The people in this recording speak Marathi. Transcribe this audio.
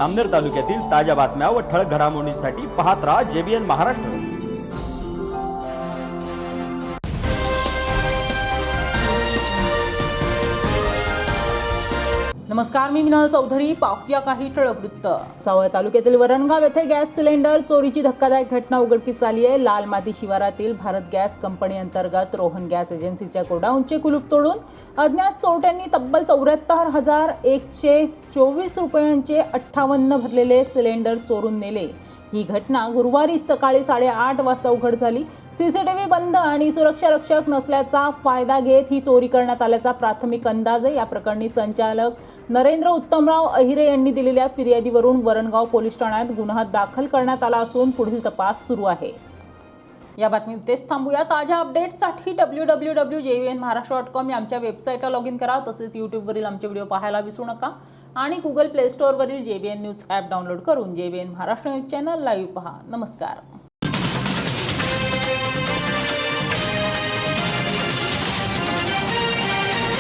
अमनेर तालुक्यातील ताज्या बातम्या व ठळक घडामोडींसाठी पाहत राहा JBN महाराष्ट्र। नमस्कार, मी मिनल चौधरी। पाहूया काही ठळक वृत्त। सावळ तालुक्यातील वरणगाव येथे गॅस सिलेंडर चोरीची धक्कादायक घटना उघडकीस आली आहे। लाल माती शिवारातील भारत गॅस कंपनी अंतर्गत रोहन गॅस एजन्सीच्या गोडाऊनचे कुलूप तोडून अज्ञात चोरट्यांनी तब्बल 74,124 रुपयांचे 58 भरलेले सिलेंडर चोरून नेले। ही घटना गुरुवारी सकाळी 8:30 वाजता उघड झाली। सीसीटीव्ही बंद आणि सुरक्षा रक्षक नसल्याचा फायदा घेत ही चोरी करण्यात आल्याचा प्राथमिक अंदाज आहे। या प्रकरणी संचालक नरेंद्र उत्तमराव अहिरे यांनी दिलेल्या फिर्यादीवरून वरणगाव पोलीस ठाण्यात गुन्हा दाखल करण्यात आला असून पुढील तपास सुरू आहे। या बातमीत तेच थांबूया। ताज्या अपडेट्ससाठी www.jbnmaharashtra.com या आमच्या वेबसाईटला लॉग इन करा। तसेच यूट्यूबवरील आमचे व्हिडिओ पाहायला विसरू नका आणि गुगल प्ले स्टोअरवरील JBN न्यूज ॲप डाउनलोड करून JBN Maharashtra news channel live पहा। नमस्कार।